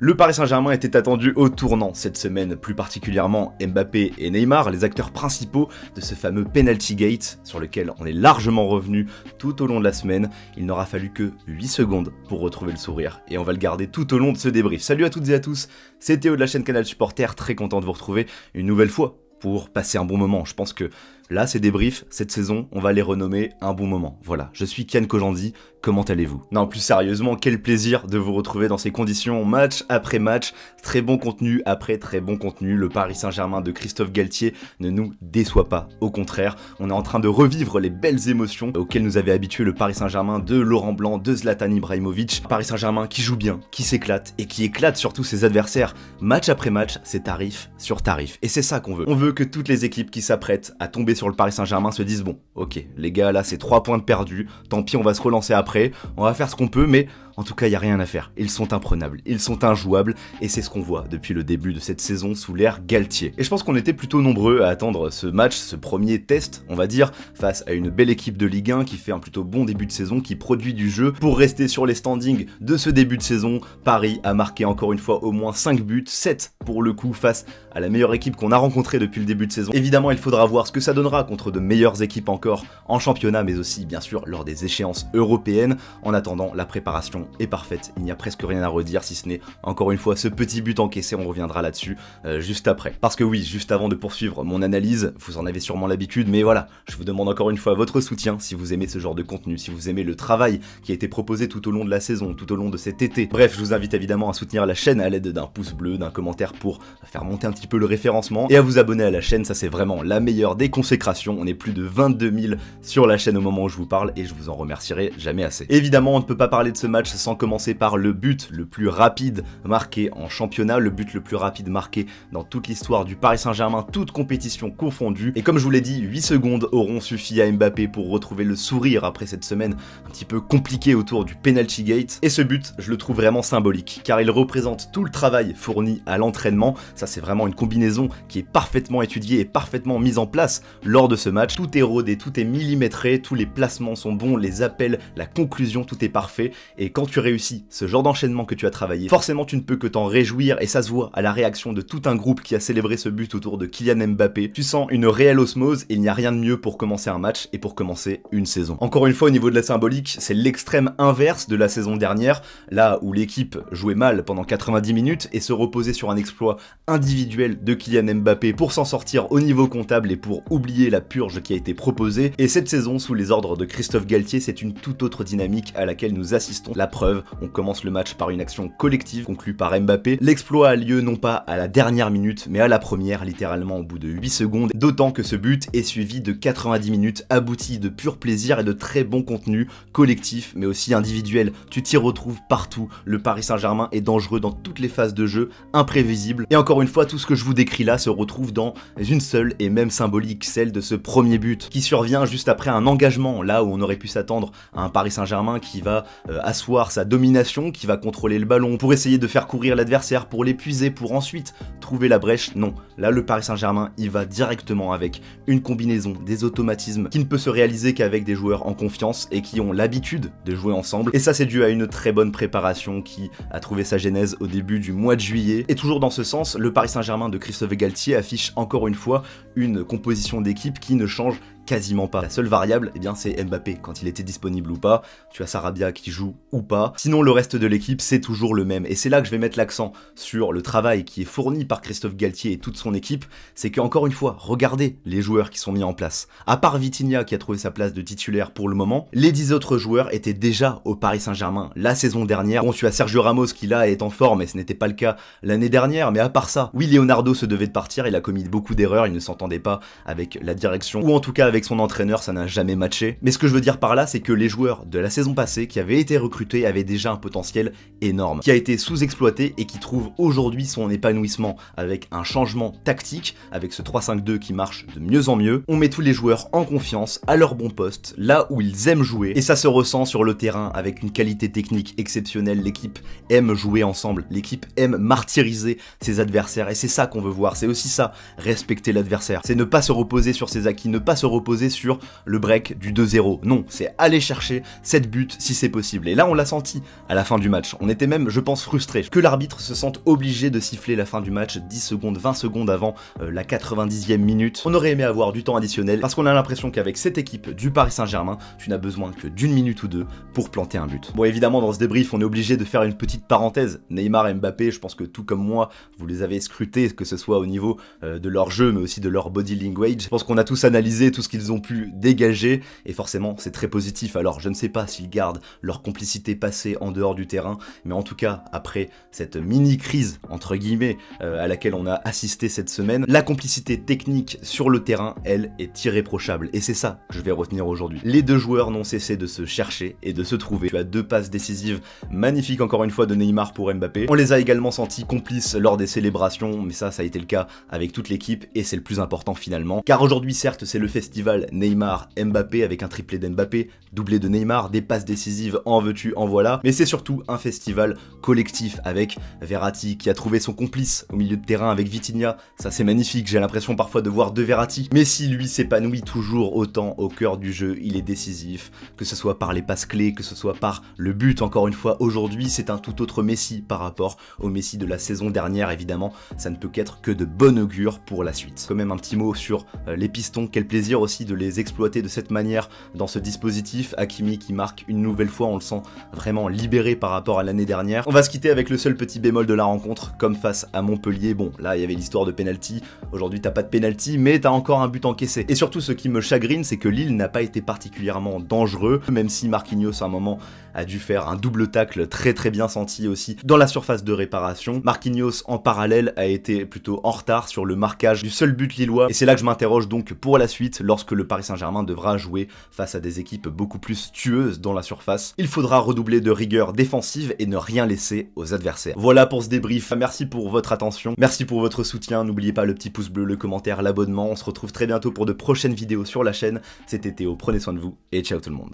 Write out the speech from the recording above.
Le Paris Saint-Germain était attendu au tournant cette semaine, plus particulièrement Mbappé et Neymar, les acteurs principaux de ce fameux penalty gate sur lequel on est largement revenu tout au long de la semaine. Il n'aura fallu que 8 secondes pour retrouver le sourire et on va le garder tout au long de ce débrief. Salut à toutes et à tous, c'est Théo de la chaîne Canal Supporter, très content de vous retrouver une nouvelle fois pour passer un bon moment. Je pense que là, ces débriefs, cette saison, on va les renommer un bon moment. Voilà, je suis Kian Kojandi, comment allez-vous? Non, plus sérieusement, quel plaisir de vous retrouver dans ces conditions, match après match, très bon contenu après très bon contenu. Le Paris Saint-Germain de Christophe Galtier ne nous déçoit pas, au contraire, on est en train de revivre les belles émotions auxquelles nous avait habitué le Paris Saint-Germain de Laurent Blanc, de Zlatan Ibrahimovic. Paris Saint-Germain qui joue bien, qui s'éclate et qui éclate surtout ses adversaires. Match après match, c'est tarif sur tarif. Et c'est ça qu'on veut. On veut que toutes les équipes qui s'apprêtent à tomber sur le Paris Saint-Germain se disent bon, ok, les gars, là c'est 3 points de perdus, tant pis, on va se relancer après, on va faire ce qu'on peut, mais en tout cas, il n'y a rien à faire. Ils sont imprenables, ils sont injouables, et c'est ce qu'on voit depuis le début de cette saison sous l'ère Galtier. Et je pense qu'on était plutôt nombreux à attendre ce match, ce premier test, on va dire, face à une belle équipe de Ligue 1 qui fait un plutôt bon début de saison, qui produit du jeu. Pour rester sur les standings de ce début de saison, Paris a marqué encore une fois au moins 5 buts, 7 pour le coup, face à la meilleure équipe qu'on a rencontrée depuis le début de saison. Évidemment, il faudra voir ce que ça donnera contre de meilleures équipes encore en championnat, mais aussi, bien sûr, lors des échéances européennes. En attendant, la préparation est parfaite, il n'y a presque rien à redire si ce n'est encore une fois ce petit but encaissé, on reviendra là-dessus juste après. Parce que oui, juste avant de poursuivre mon analyse, vous en avez sûrement l'habitude, mais voilà, je vous demande encore une fois votre soutien si vous aimez ce genre de contenu, si vous aimez le travail qui a été proposé tout au long de la saison, tout au long de cet été. Bref, je vous invite évidemment à soutenir la chaîne à l'aide d'un pouce bleu, d'un commentaire pour faire monter un petit peu le référencement, et à vous abonner à la chaîne, ça c'est vraiment la meilleure des consécrations. On est plus de 22 000 sur la chaîne au moment où je vous parle, et je vous en remercierai jamais assez. Évidemment, on ne peut pas parler de ce match sans commencer par le but le plus rapide marqué en championnat, le but le plus rapide marqué dans toute l'histoire du Paris Saint-Germain, toute compétition confondue. Et comme je vous l'ai dit, 8 secondes auront suffi à Mbappé pour retrouver le sourire après cette semaine un petit peu compliquée autour du penalty gate. Et ce but, je le trouve vraiment symbolique, car il représente tout le travail fourni à l'entraînement. Ça, c'est vraiment une combinaison qui est parfaitement étudiée et parfaitement mise en place lors de ce match. Tout est rodé, tout est millimétré, tous les placements sont bons, les appels, la conclusion, tout est parfait. Et quand tu réussis ce genre d'enchaînement que tu as travaillé, forcément tu ne peux que t'en réjouir, et ça se voit à la réaction de tout un groupe qui a célébré ce but autour de Kylian Mbappé. Tu sens une réelle osmose, et il n'y a rien de mieux pour commencer un match et pour commencer une saison. Encore une fois, au niveau de la symbolique, c'est l'extrême inverse de la saison dernière, là où l'équipe jouait mal pendant 90 minutes et se reposait sur un exploit individuel de Kylian Mbappé pour s'en sortir au niveau comptable et pour oublier la purge qui a été proposée. Et cette saison, sous les ordres de Christophe Galtier, c'est une toute autre dynamique à laquelle nous assistons. La preuve, on commence le match par une action collective conclue par Mbappé. L'exploit a lieu non pas à la dernière minute, mais à la première, littéralement au bout de 8 secondes, d'autant que ce but est suivi de 90 minutes abouties de pur plaisir et de très bon contenu collectif, mais aussi individuel. Tu t'y retrouves partout. Le Paris Saint-Germain est dangereux dans toutes les phases de jeu, imprévisible. Et encore une fois, tout ce que je vous décris là se retrouve dans une seule et même symbolique, celle de ce premier but, qui survient juste après un engagement, là où on aurait pu s'attendre à un Paris Saint-Germain qui va asseoir sa domination, qui va contrôler le ballon pour essayer de faire courir l'adversaire, pour l'épuiser, pour ensuite trouver la brèche. Non, là le Paris Saint-Germain il va directement avec une combinaison, des automatismes qui ne peut se réaliser qu'avec des joueurs en confiance et qui ont l'habitude de jouer ensemble. Et ça c'est dû à une très bonne préparation qui a trouvé sa genèse au début du mois de juillet. Et toujours dans ce sens, le Paris Saint-Germain de Christophe Galtier affiche encore une fois une composition d'équipe qui ne change quasiment pas. La seule variable, eh bien, c'est Mbappé, quand il était disponible ou pas. Tu as Sarabia qui joue ou pas. Sinon, le reste de l'équipe, c'est toujours le même. Et c'est là que je vais mettre l'accent sur le travail qui est fourni par Christophe Galtier et toute son équipe. C'est qu'encore une fois, regardez les joueurs qui sont mis en place. À part Vitinha qui a trouvé sa place de titulaire pour le moment, les 10 autres joueurs étaient déjà au Paris Saint-Germain la saison dernière. Bon, tu as Sergio Ramos qui là est en forme et ce n'était pas le cas l'année dernière. Mais à part ça, oui, Leonardo se devait de partir. Il a commis beaucoup d'erreurs. Il ne s'entendait pas avec la direction ou en tout cas avec son entraîneur, ça n'a jamais matché. Mais ce que je veux dire par là, c'est que les joueurs de la saison passée qui avaient été recrutés avaient déjà un potentiel énorme, qui a été sous-exploité et qui trouve aujourd'hui son épanouissement avec un changement tactique, avec ce 3-5-2 qui marche de mieux en mieux. On met tous les joueurs en confiance, à leur bon poste, là où ils aiment jouer, et ça se ressent sur le terrain avec une qualité technique exceptionnelle. L'équipe aime jouer ensemble, l'équipe aime martyriser ses adversaires, et c'est ça qu'on veut voir. C'est aussi ça, respecter l'adversaire. C'est ne pas se reposer sur ses acquis, ne pas se reposer reposer sur le break du 2-0. Non, c'est aller chercher 7 buts si c'est possible. Et là, on l'a senti à la fin du match. On était même, je pense, frustrés que l'arbitre se sente obligé de siffler la fin du match 10 secondes, 20 secondes avant la 90e minute. On aurait aimé avoir du temps additionnel parce qu'on a l'impression qu'avec cette équipe du Paris Saint-Germain, tu n'as besoin que d'une minute ou deux pour planter un but. Bon, évidemment, dans ce débrief, on est obligé de faire une petite parenthèse. Neymar et Mbappé, je pense que tout comme moi, vous les avez scrutés, que ce soit au niveau de leur jeu, mais aussi de leur body language. Je pense qu'on a tous analysé tout ce qu'ils ont pu dégager, et forcément, c'est très positif. Alors, je ne sais pas s'ils gardent leur complicité passée en dehors du terrain, mais en tout cas, après cette mini-crise, entre guillemets, à laquelle on a assisté cette semaine, la complicité technique sur le terrain, elle, est irréprochable. Et c'est ça que je vais retenir aujourd'hui. Les deux joueurs n'ont cessé de se chercher et de se trouver. Tu as deux passes décisives magnifiques, encore une fois, de Neymar pour Mbappé. On les a également sentis complices lors des célébrations, mais ça a été le cas avec toute l'équipe, et c'est le plus important finalement. Car aujourd'hui, certes, c'est le festival Neymar-Mbappé, avec un triplé d'Mbappé, doublé de Neymar, des passes décisives, en veux-tu, en voilà. Mais c'est surtout un festival collectif, avec Verratti qui a trouvé son complice au milieu de terrain avec Vitinha. Ça c'est magnifique, j'ai l'impression parfois de voir deux Verratti. Messi lui s'épanouit toujours autant au cœur du jeu, il est décisif, que ce soit par les passes clés, que ce soit par le but. Encore une fois, aujourd'hui c'est un tout autre Messi par rapport au Messi de la saison dernière. Évidemment, ça ne peut qu'être que de bon augure pour la suite. Quand même un petit mot sur les pistons, quel plaisir aussi de les exploiter de cette manière dans ce dispositif. Hakimi qui marque une nouvelle fois, on le sent vraiment libéré par rapport à l'année dernière. On va se quitter avec le seul petit bémol de la rencontre, comme face à Montpellier. Bon, là il y avait l'histoire de penalty, aujourd'hui t'as pas de penalty, mais t'as encore un but encaissé. Et surtout ce qui me chagrine, c'est que Lille n'a pas été particulièrement dangereux, même si Marquinhos à un moment a dû faire un double tacle très bien senti aussi dans la surface de réparation. Marquinhos en parallèle a été plutôt en retard sur le marquage du seul but lillois, et c'est là que je m'interroge donc pour la suite, lorsque le Paris Saint-Germain devra jouer face à des équipes beaucoup plus tueuses dans la surface. Il faudra redoubler de rigueur défensive et ne rien laisser aux adversaires. Voilà pour ce débrief, merci pour votre attention, merci pour votre soutien, n'oubliez pas le petit pouce bleu, le commentaire, l'abonnement, on se retrouve très bientôt pour de prochaines vidéos sur la chaîne. C'était Théo, prenez soin de vous et ciao tout le monde.